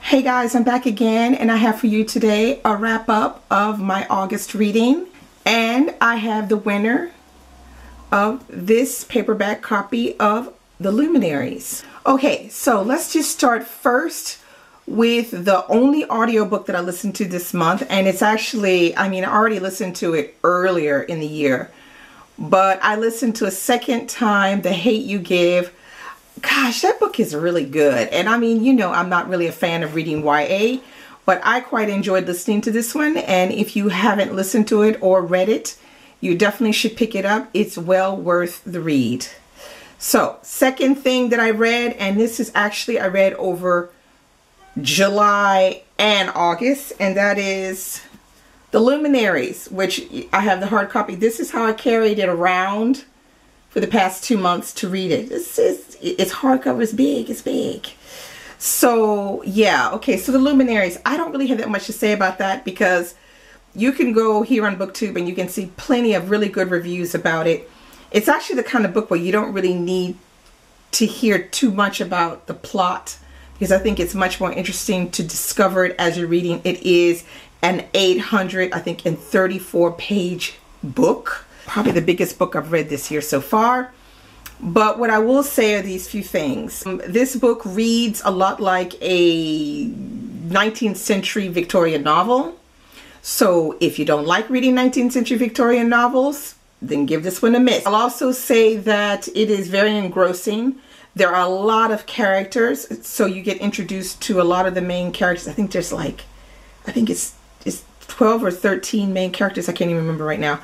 Hey guys, I'm back again and I have for you today a wrap up of my August reading, and I have the winner of this paperback copy of The Luminaries. Okay, so let's just start first with the only audiobook that I listened to this month, and it's actually, I already listened to it earlier in the year, but I listened to a second time, The Hate You Give. Gosh, that book is really good. And I'm not really a fan of reading YA, but I quite enjoyed listening to this one. And if you haven't listened to it or read it, you definitely should pick it up. It's well worth the read. So, second thing that I read, and this is actually I read over July and August, and that is The Luminaries, which I have the hard copy. This is how I carried it around for the past 2 months to read it. It's hardcover, it's big. So yeah, okay, so The Luminaries, I don't really have that much to say about that because you can go here on BookTube and you can see plenty of really good reviews about it. It's actually the kind of book where you don't really need to hear too much about the plot, because I think it's much more interesting to discover it as you're reading. It is an 834 page book. Probably the biggest book I've read this year so far. But what I will say are these few things. This book reads a lot like a 19th century Victorian novel. So if you don't like reading 19th century Victorian novels, then give this one a miss. I'll also say that it is very engrossing. There are a lot of characters, so you get introduced to a lot of the main characters. I think there's it's 12 or 13 main characters. I can't even remember right now.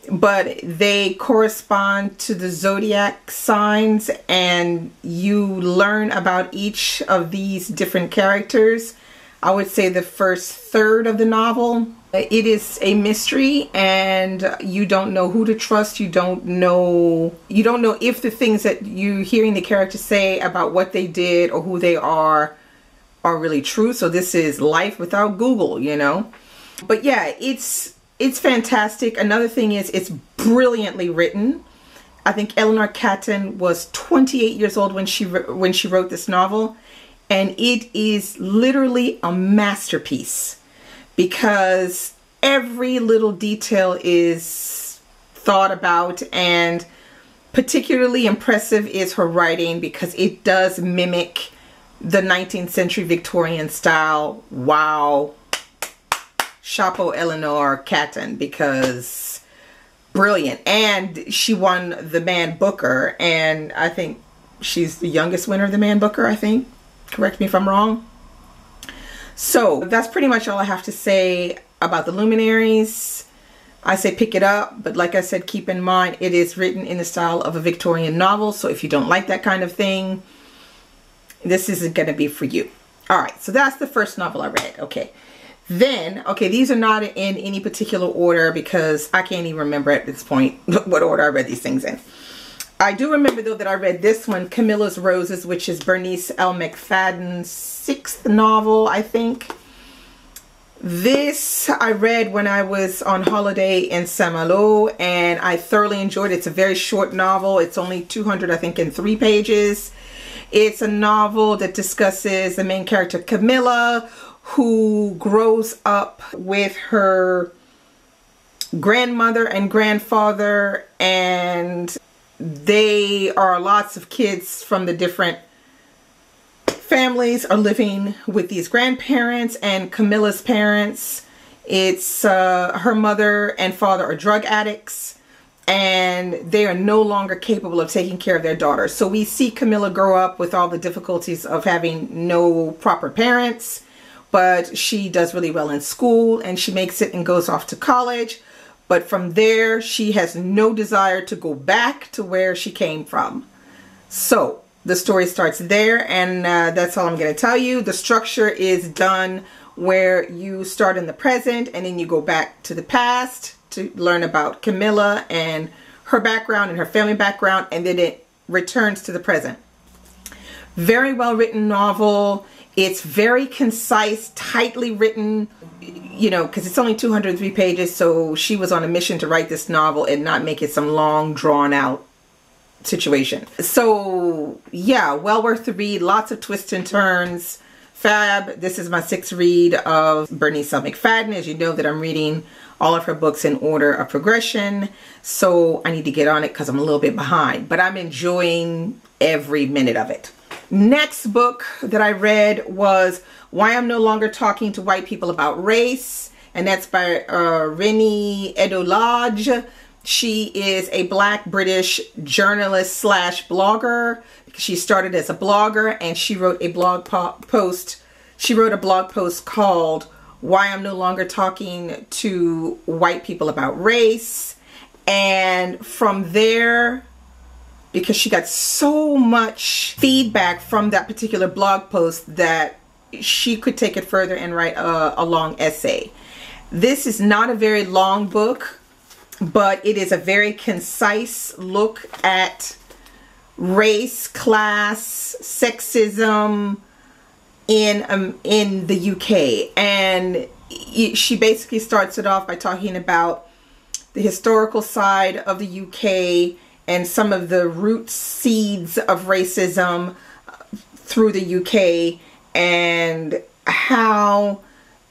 But they correspond to the zodiac signs, and you learn about each of these different characters. I would say the first third of the novel, it is a mystery, and you don't know who to trust. You don't know if the things that you're hearing the characters say about what they did or who they are really true. So this is life without Google, you know. But yeah, it's fantastic. Another thing is it's brilliantly written. I think Eleanor Catton was 28 years old when she wrote this novel, and it is literally a masterpiece because every little detail is thought about, and particularly impressive is her writing because it does mimic the 19th century Victorian style. Wow. Chapeau Eleanor Catton, because brilliant. And she won the Man Booker, and I think she's the youngest winner of the Man Booker, I think. Correct me if I'm wrong. So that's pretty much all I have to say about The Luminaries. I say pick it up, but like I said, keep in mind it is written in the style of a Victorian novel, so if you don't like that kind of thing, this isn't going to be for you. Alright, so that's the first novel I read. Then, these are not in any particular order because I can't even remember at this point what order I read these things in. I do remember though that I read this one, Camilas Roses, which is Bernice L. McFadden's 6th novel, I think. This I read when I was on holiday in Saint-Malo, and I thoroughly enjoyed it. It's a very short novel. It's only 203 pages. It's a novel that discusses the main character Camilla, who grows up with her grandmother and grandfather, and they are lots of kids from the different families are living with these grandparents and Camilla's parents. It's her mother and father are drug addicts, and they are no longer capable of taking care of their daughter. So we see Camilla grow up with all the difficulties of having no proper parents. But she does really well in school, and she makes it and goes off to college. But from there, she has no desire to go back to where she came from. So the story starts there, and that's all I'm going to tell you. The structure is done where you start in the present, and then you go back to the past to learn about Camilla and her background and her family background, and then it returns to the present. Very well written novel. It's very concise, tightly written, because it's only 203 pages, so she was on a mission to write this novel and not make it some long, drawn-out situation. So, yeah, well worth the read. Lots of twists and turns. fab. This is my 6th read of Bernice L. McFadden. As you know that I'm reading all of her books in order of progression. So I need to get on it because I'm a little bit behind. But I'm enjoying every minute of it. Next book that I read was Why I'm No Longer Talking to White People About Race. And that's by Renee Edolage. She is a Black British journalist slash blogger. She started as a blogger, and she wrote a blog post. She wrote a blog post called Why I'm No Longer Talking to White People About Race. And from there, because she got so much feedback from that particular blog post, that she could take it further and write a long essay. This is not a very long book, but it is a very concise look at race, class, sexism in the UK. And she basically starts it off by talking about the historical side of the UK and some of the root seeds of racism through the UK, and how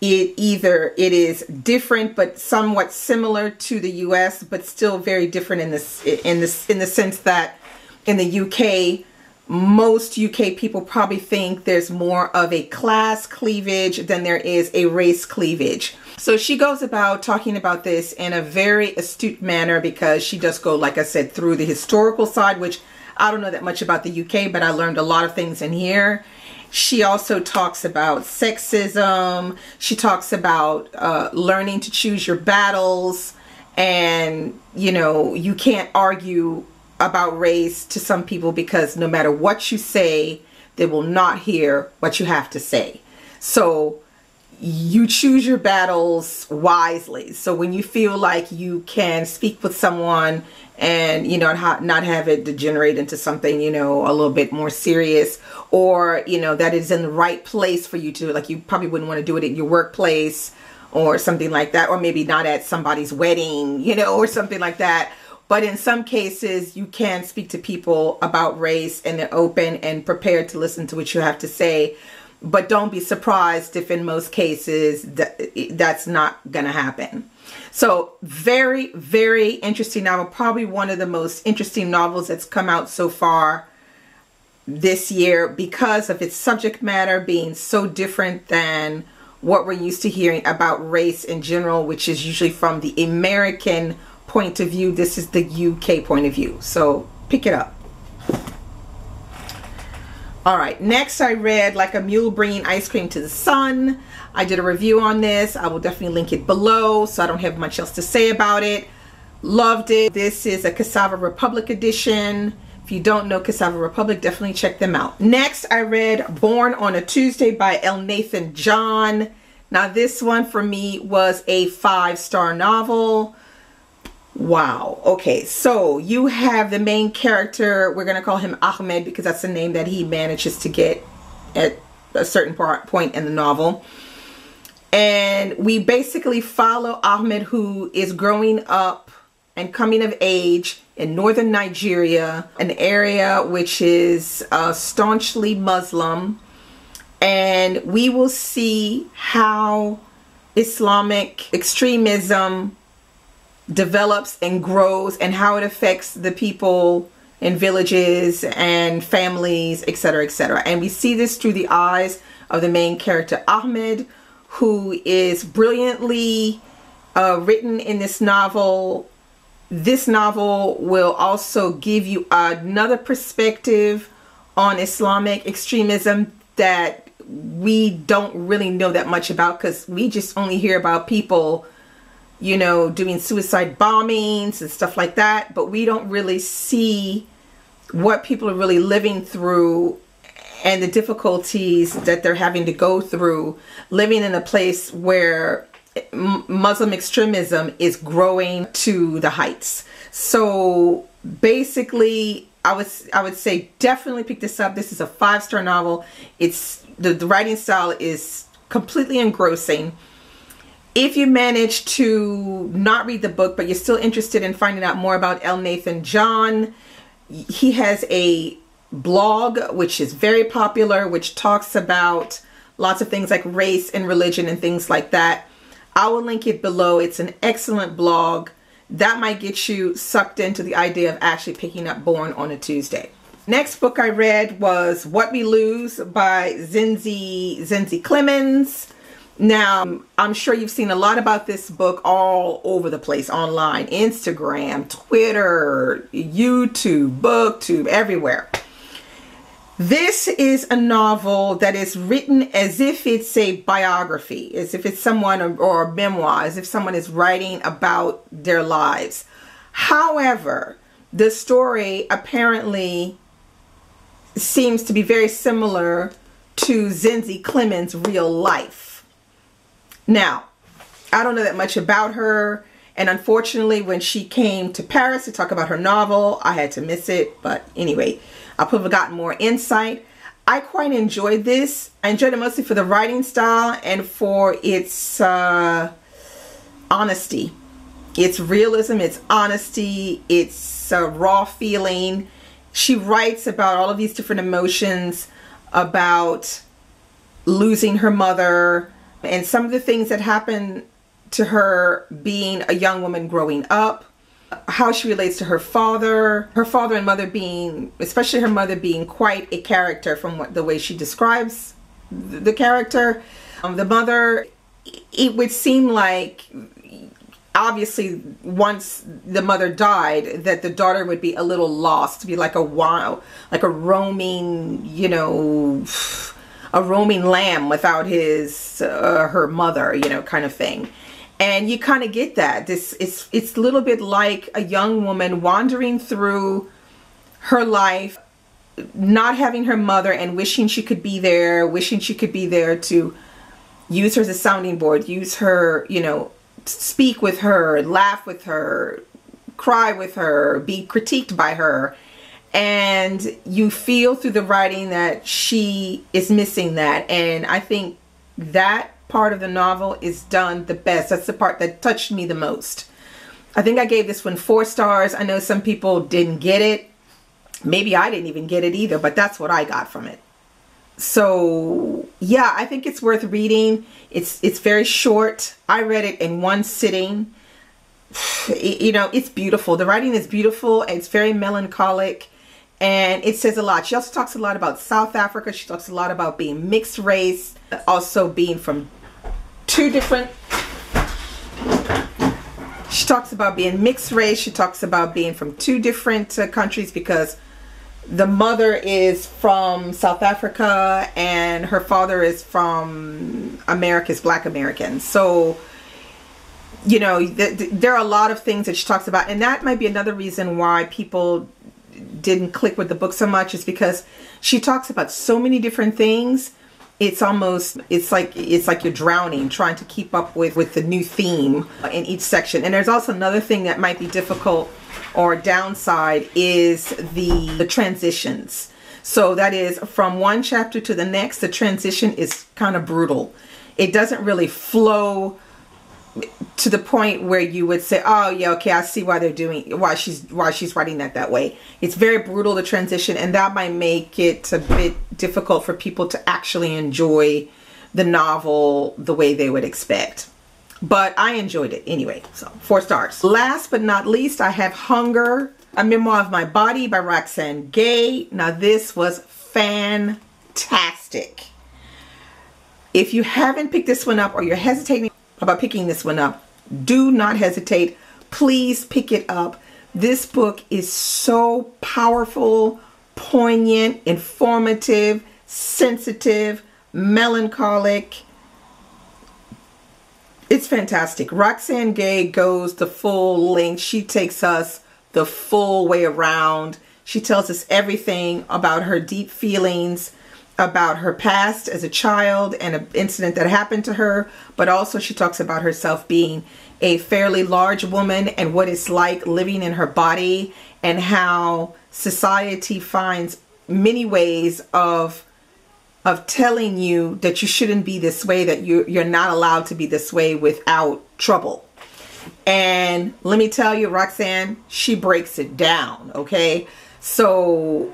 it is different but somewhat similar to the US, but still very different in the sense that in the UK, most UK people probably think there's more of a class cleavage than there is a race cleavage. So she goes about talking about this in a very astute manner, because she does go, like I said, through the historical side, which I don't know that much about the UK, but I learned a lot of things in here. She also talks about sexism. She talks about learning to choose your battles. And, you know, you can't argue about race to some people, because no matter what you say, they will not hear what you have to say. So you choose your battles wisely. So when you feel like you can speak with someone and, you know, not have it degenerate into something, you know, a little bit more serious, or, you know, that is in the right place for you to, like, you probably wouldn't want to do it at your workplace or something like that, or maybe not at somebody's wedding, you know, or something like that. But in some cases, you can speak to people about race, and they're open and prepared to listen to what you have to say. But don't be surprised if in most cases that's not going to happen. So very, very interesting novel. Probably one of the most interesting novels that's come out so far this year, because of its subject matter being so different than what we're used to hearing about race in general, which is usually from the American point of view. This is the UK point of view. So pick it up. All right, next I read Like a Mule Bringing Ice Cream to the Sun. I did a review on this. I will definitely link it below, so I don't have much else to say about it. Loved it. This is a Cassava Republic edition. If you don't know Cassava Republic, definitely check them out. Next, I read Born on a Tuesday by Elnathan John. Now this one for me was a 5-star novel. Wow. Okay, so you have the main character. We're going to call him Ahmed, because that's the name that he manages to get at a certain point in the novel. And we basically follow Ahmed, who is growing up and coming of age in northern Nigeria, an area which is staunchly Muslim. And we will see how Islamic extremism develops and grows, and how it affects the people in villages and families, etc., etc. And we see this through the eyes of the main character Ahmed, who is brilliantly written in this novel. This novel will also give you another perspective on Islamic extremism that we don't really know that much about, because we just only hear about people, you know, doing suicide bombings and stuff like that, but we don't really see what people are really living through and the difficulties that they're having to go through living in a place where Muslim extremism is growing to the heights. So basically, I would say definitely pick this up. This is a 5-star novel. It's the writing style is completely engrossing. If you manage to not read the book, but you're still interested in finding out more about Elnathan John, he has a blog which is very popular, which talks about lots of things like race and religion and things like that. I will link it below. It's an excellent blog. That might get you sucked into the idea of actually picking up Born on a Tuesday. Next book I read was What We Lose by Zinzi Clemens. Now, I'm sure you've seen a lot about this book all over the place online. Instagram, Twitter, YouTube, BookTube, everywhere. This is a novel that is written as if it's a biography, as if it's someone, or a memoir, as if someone is writing about their lives. However, the story apparently seems to be very similar to Zinzi Clemens' real life. Now, I don't know that much about her, and unfortunately when she came to Paris to talk about her novel, I had to miss it. But anyway, I could have gotten more insight. I quite enjoyed this. I enjoyed it mostly for the writing style and for its honesty. It's realism, it's honesty, it's raw feeling. She writes about all of these different emotions, about losing her mother, and some of the things that happened to her being a young woman growing up, how she relates to her father and mother being, especially her mother being quite a character from the way she describes the character. The mother, it would seem like, obviously once the mother died, that the daughter would be a little lost, to be like a roaming, you know, a roaming lamb without her mother, you know, kind of thing. And you kind of get that. It's a little bit like a young woman wandering through her life, not having her mother and wishing she could be there, to use her as a sounding board, use her, you know, speak with her, laugh with her, cry with her, be critiqued by her. And you feel through the writing that she is missing that. And I think that part of the novel is done the best. That's the part that touched me the most. I think I gave this one 4 stars. I know some people didn't get it. Maybe I didn't even get it either, but that's what I got from it. So yeah, I think it's worth reading. It's very short. I read it in one sitting. You know, it's beautiful. The writing is beautiful. It's very melancholic. And it says a lot. She also talks a lot about South Africa. She talks a lot about being mixed race, also being from 2 different. She talks about being mixed race. She talks about being from 2 different countries, because the mother is from South Africa and her father is from America's Black American. So, you know, there are a lot of things that she talks about, and that might be another reason why people didn't click with the book so much, is because she talks about so many different things. It's like you're drowning trying to keep up with the new theme in each section. And there's also another thing that might be difficult or downside, is the transitions. So that is, from one chapter to the next, the transition is kind of brutal. It doesn't really flow to the point where you would say, oh yeah, okay, I see why she's writing that way. It's very brutal, the transition, and that might make it a bit difficult for people to actually enjoy the novel the way they would expect. But I enjoyed it anyway, so 4 stars. Last but not least, I have Hunger, A Memoir of My Body by Roxane Gay. Now this was fantastic. If you haven't picked this one up, or you're hesitating about picking this one up, do not hesitate. Please pick it up. This book is so powerful, poignant, informative, sensitive, melancholic. It's fantastic. Roxane Gay goes the full length. She takes us the full way around. She tells us everything about her deep feelings, about her past as a child and an incident that happened to her, but also she talks about herself being a fairly large woman and what it's like living in her body, and how society finds many ways of telling you that you shouldn't be this way, that you're not allowed to be this way without trouble. And let me tell you, Roxane, she breaks it down, okay? So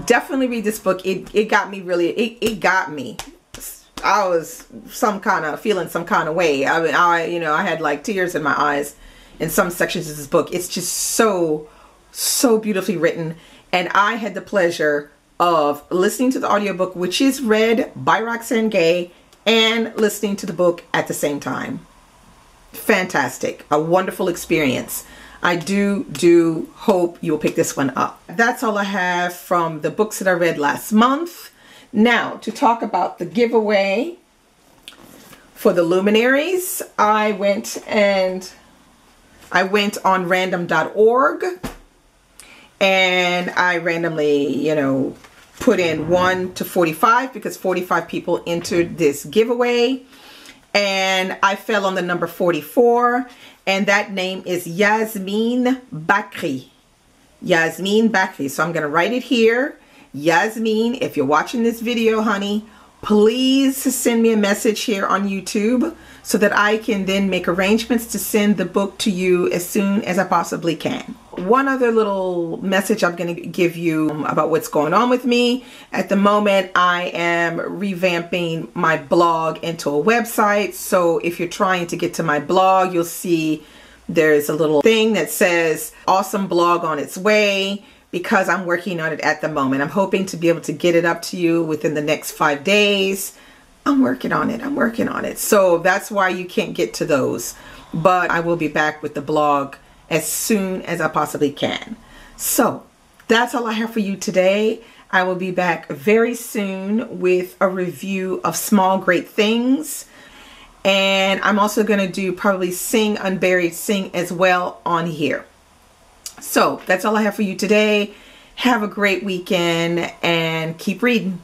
definitely read this book. It got me really, it got me. I was feeling some kind of way. I mean, I had like tears in my eyes in some sections of this book. It's just so beautifully written. And I had the pleasure of listening to the audiobook, which is read by Roxane Gay, and listening to the book at the same time. Fantastic. A wonderful experience. I do hope you'll pick this one up. That's all I have from the books that I read last month. Now, to talk about the giveaway for the Luminaries, I went on random.org, and I randomly, put in 1 to 45 because 45 people entered this giveaway, and I fell on the number 44, and that name is Yasmin Bakri. Yasmin Bakri. So I'm going to write it here. Yasmin, if you're watching this video, honey, please send me a message here on YouTube so that I can then make arrangements to send the book to you as soon as I possibly can. One other little message I'm going to give you about what's going on with me. At the moment, I am revamping my blog into a website. So if you're trying to get to my blog, you'll see there's a little thing that says awesome blog on its way, because I'm working on it at the moment. I'm hoping to be able to get it up to you within the next 5 days. I'm working on it. So that's why you can't get to those. But I will be back with the blog as soon as I possibly can. So that's all I have for you today. I will be back very soon with a review of Small Great Things. And I'm also going to do probably Sing Unburied Sing as well on here. So that's all I have for you today. Have a great weekend and keep reading.